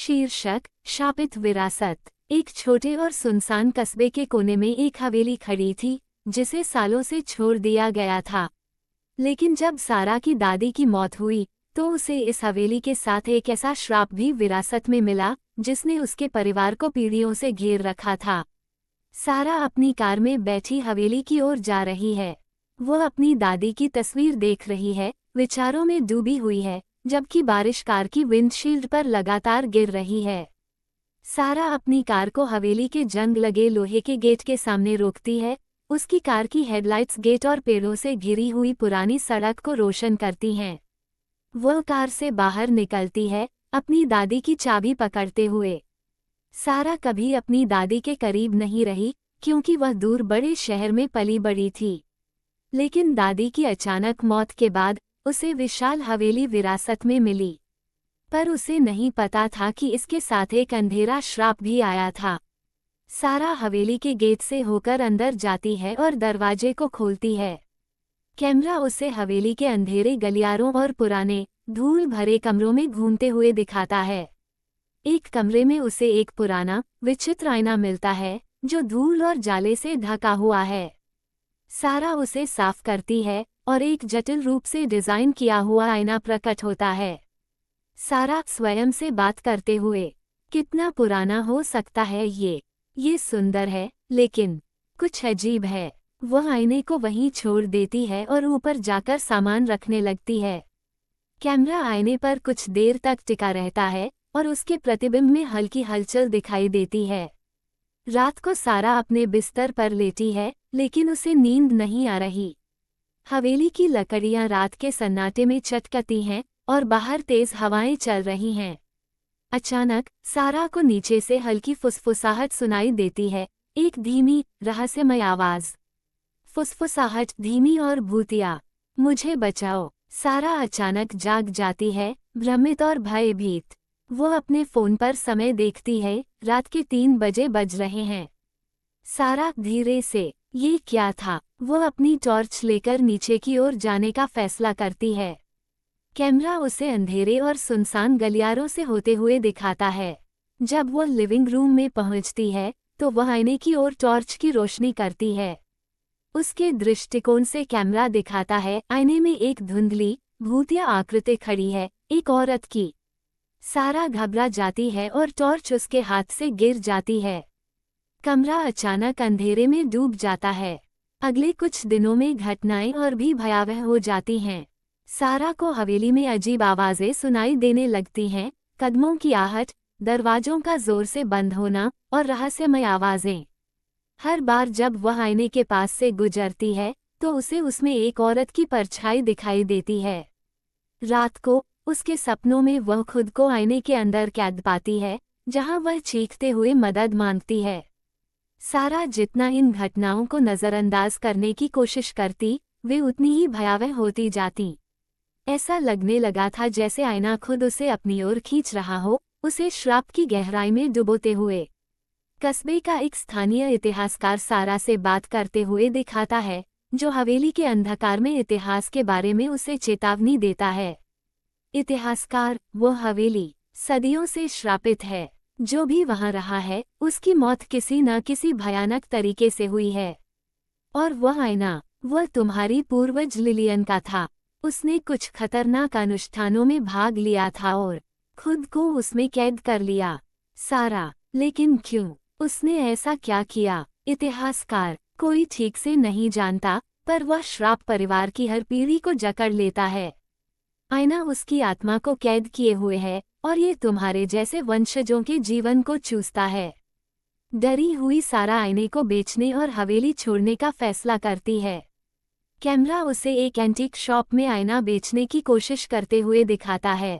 शीर्षक शापित विरासत। एक छोटे और सुनसान कस्बे के कोने में एक हवेली खड़ी थी जिसे सालों से छोड़ दिया गया था। लेकिन जब सारा की दादी की मौत हुई तो उसे इस हवेली के साथ एक ऐसा श्राप भी विरासत में मिला जिसने उसके परिवार को पीढ़ियों से घेर रखा था। सारा अपनी कार में बैठी हवेली की ओर जा रही है। वह अपनी दादी की तस्वीर देख रही है, विचारों में डूबी हुई है, जबकि बारिश कार की विंडशील्ड पर लगातार गिर रही है। सारा अपनी कार को हवेली के जंग लगे लोहे के गेट के सामने रोकती है। उसकी कार की हेडलाइट्स गेट और पेड़ों से घिरी हुई पुरानी सड़क को रोशन करती हैं। वह कार से बाहर निकलती है, अपनी दादी की चाबी पकड़ते हुए। सारा कभी अपनी दादी के करीब नहीं रही क्योंकि वह दूर बड़े शहर में पली बड़ी थी। लेकिन दादी की अचानक मौत के बाद उसे विशाल हवेली विरासत में मिली। पर उसे नहीं पता था कि इसके साथ एक अंधेरा श्राप भी आया था। सारा हवेली के गेट से होकर अंदर जाती है और दरवाजे को खोलती है। कैमरा उसे हवेली के अंधेरे गलियारों और पुराने धूल भरे कमरों में घूमते हुए दिखाता है। एक कमरे में उसे एक पुराना विचित्र आईना मिलता है जो धूल और जाले से ढका हुआ है। सारा उसे साफ करती है और एक जटिल रूप से डिजाइन किया हुआ आईना प्रकट होता है। सारा स्वयं से बात करते हुए, कितना पुराना हो सकता है ये सुंदर है लेकिन कुछ अजीब है। वह आईने को वहीं छोड़ देती है और ऊपर जाकर सामान रखने लगती है। कैमरा आईने पर कुछ देर तक टिका रहता है और उसके प्रतिबिंब में हल्की हलचल दिखाई देती है। रात को सारा अपने बिस्तर पर लेटी है लेकिन उसे नींद नहीं आ रही। हवेली की लकड़ियां रात के सन्नाटे में चटकती हैं और बाहर तेज हवाएं चल रही हैं। अचानक सारा को नीचे से हल्की फुसफुसाहट सुनाई देती है, एक धीमी रहस्यमय आवाज। फुसफुसाहट धीमी और भूतिया, मुझे बचाओ। सारा अचानक जाग जाती है, भ्रमित और भयभीत। वो अपने फोन पर समय देखती है, रात के 3 बजे बज रहे हैं। सारा धीरे से, ये क्या था? वो अपनी टॉर्च लेकर नीचे की ओर जाने का फैसला करती है। कैमरा उसे अंधेरे और सुनसान गलियारों से होते हुए दिखाता है। जब वो लिविंग रूम में पहुंचती है तो वह आईने की ओर टॉर्च की रोशनी करती है। उसके दृष्टिकोण से कैमरा दिखाता है आईने में एक धुंधली भूतिया आकृति खड़ी है, एक औरत की। सारा घबरा जाती है और टॉर्च उसके हाथ से गिर जाती है। कमरा अचानक अंधेरे में डूब जाता है। अगले कुछ दिनों में घटनाएं और भी भयावह हो जाती हैं। सारा को हवेली में अजीब आवाजें सुनाई देने लगती हैं, कदमों की आहट, दरवाजों का जोर से बंद होना और रहस्यमय आवाजें। हर बार जब वह आईने के पास से गुजरती है तो उसे उसमें एक औरत की परछाई दिखाई देती है। रात को उसके सपनों में वह खुद को आईने के अंदर कैद पाती है, जहां वह चीखते हुए मदद मांगती है। सारा जितना इन घटनाओं को नज़रअंदाज करने की कोशिश करती, वे उतनी ही भयावह होती जाती। ऐसा लगने लगा था जैसे आईना खुद उसे अपनी ओर खींच रहा हो, उसे श्राप की गहराई में डुबोते हुए। कस्बे का एक स्थानीय इतिहासकार सारा से बात करते हुए दिखाता है, जो हवेली के अंधकार में इतिहास के बारे में उसे चेतावनी देता है। इतिहासकार, वो हवेली सदियों से श्रापित है। जो भी वहां रहा है उसकी मौत किसी न किसी भयानक तरीके से हुई है। और वह आईना, वह तुम्हारी पूर्वज लिलियन का था। उसने कुछ खतरनाक अनुष्ठानों में भाग लिया था और खुद को उसमें कैद कर लिया। सारा, लेकिन क्यों? उसने ऐसा क्या किया? इतिहासकार, कोई ठीक से नहीं जानता, पर वह श्राप परिवार की हर पीढ़ी को जकड़ लेता है। आईना उसकी आत्मा को कैद किए हुए है और ये तुम्हारे जैसे वंशजों के जीवन को चूसता है। डरी हुई सारा आईने को बेचने और हवेली छोड़ने का फैसला करती है। कैमरा उसे एक एंटीक शॉप में आईना बेचने की कोशिश करते हुए दिखाता है।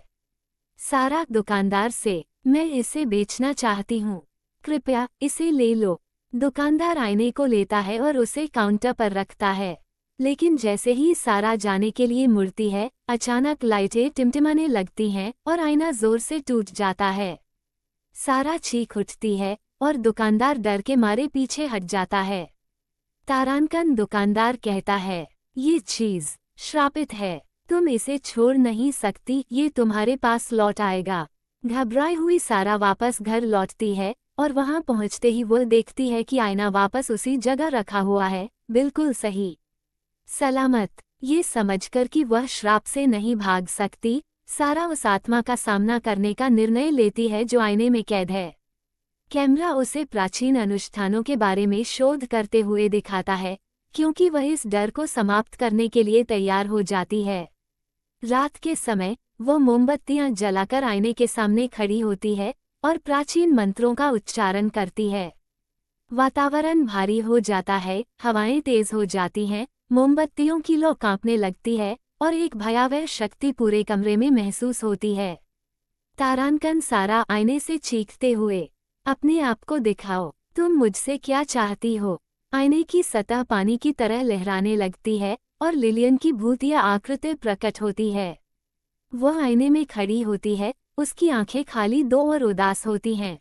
सारा दुकानदार से, मैं इसे बेचना चाहती हूँ, कृपया इसे ले लो। दुकानदार आईने को लेता है और उसे काउंटर पर रखता है। लेकिन जैसे ही सारा जाने के लिए मुड़ती है, अचानक लाइटें टिमटिमाने लगती हैं और आईना जोर से टूट जाता है। सारा चीख उठती है और दुकानदार डर के मारे पीछे हट जाता है। तारांकन दुकानदार कहता है, ये चीज श्रापित है, तुम इसे छोड़ नहीं सकती, ये तुम्हारे पास लौट आएगा। घबराई हुई सारा वापस घर लौटती है और वहां पहुंचते ही वो देखती है कि आईना वापस उसी जगह रखा हुआ है, बिल्कुल सही सलामत। ये समझकर कि वह श्राप से नहीं भाग सकती, सारा उस आत्मा का सामना करने का निर्णय लेती है जो आईने में कैद है। कैमरा उसे प्राचीन अनुष्ठानों के बारे में शोध करते हुए दिखाता है, क्योंकि वह इस डर को समाप्त करने के लिए तैयार हो जाती है। रात के समय वो मोमबत्तियां जलाकर आईने के सामने खड़ी होती है और प्राचीन मंत्रों का उच्चारण करती है। वातावरण भारी हो जाता है, हवाएं तेज हो जाती हैं, मोमबत्तियों की लौ कांपने लगती है और एक भयावह शक्ति पूरे कमरे में महसूस होती है। तारांकन सारा आईने से चीखते हुए, अपने आप को दिखाओ, तुम मुझसे क्या चाहती हो। आईने की सतह पानी की तरह लहराने लगती है और लिलियन की भूतिया आकृति प्रकट होती है। वह आईने में खड़ी होती है, उसकी आंखें खाली दो और उदास होती हैं।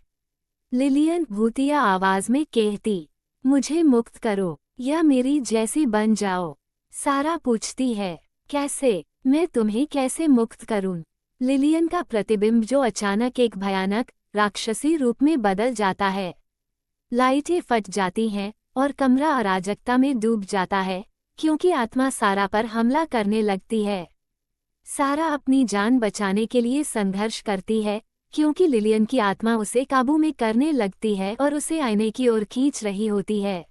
लिलियन भूतिया आवाज में कहती, मुझे मुक्त करो या मेरी जैसी बन जाओ। सारा पूछती है, कैसे, मैं तुम्हें कैसे मुक्त करूं। लिलियन का प्रतिबिंब जो अचानक एक भयानक राक्षसी रूप में बदल जाता है। लाइटें फट जाती हैं और कमरा अराजकता में डूब जाता है, क्योंकि आत्मा सारा पर हमला करने लगती है। सारा अपनी जान बचाने के लिए संघर्ष करती है, क्योंकि लिलियन की आत्मा उसे काबू में करने लगती है और उसे आईने की ओर खींच रही होती है।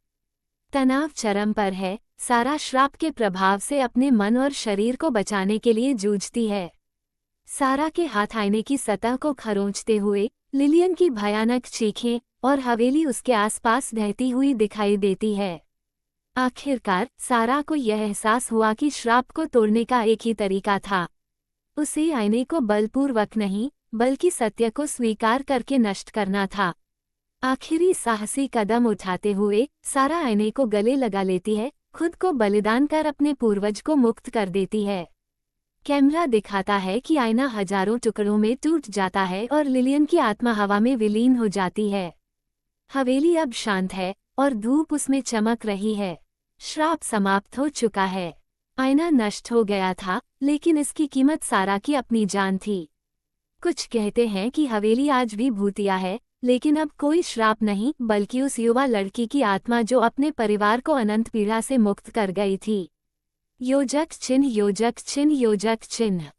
तनाव चरम पर है, सारा श्राप के प्रभाव से अपने मन और शरीर को बचाने के लिए जूझती है। सारा के हाथ आईने की सतह को खरोंचते हुए लिलियन की भयानक चीखें और हवेली उसके आसपास बहती हुई दिखाई देती है। आखिरकार सारा को यह एहसास हुआ कि श्राप को तोड़ने का एक ही तरीका था। उसे आईने को बलपूर्वक नहीं, बल्कि सत्य को स्वीकार करके नष्ट करना था। आखिरी साहसी कदम उठाते हुए सारा आईने को गले लगा लेती है, खुद को बलिदान कर अपने पूर्वज को मुक्त कर देती है। कैमरा दिखाता है कि आईना हजारों टुकड़ों में टूट जाता है और लिलियन की आत्मा हवा में विलीन हो जाती है। हवेली अब शांत है और धूप उसमें चमक रही है। श्राप समाप्त हो चुका है। आईना नष्ट हो गया था, लेकिन इसकी कीमत सारा की अपनी जान थी। कुछ कहते हैं कि हवेली आज भी भूतिया है, लेकिन अब कोई श्राप नहीं, बल्कि उस युवा लड़की की आत्मा जो अपने परिवार को अनंत पीड़ा से मुक्त कर गई थी। योजक चिन्ह, योजक चिन्ह, योजक चिन्ह।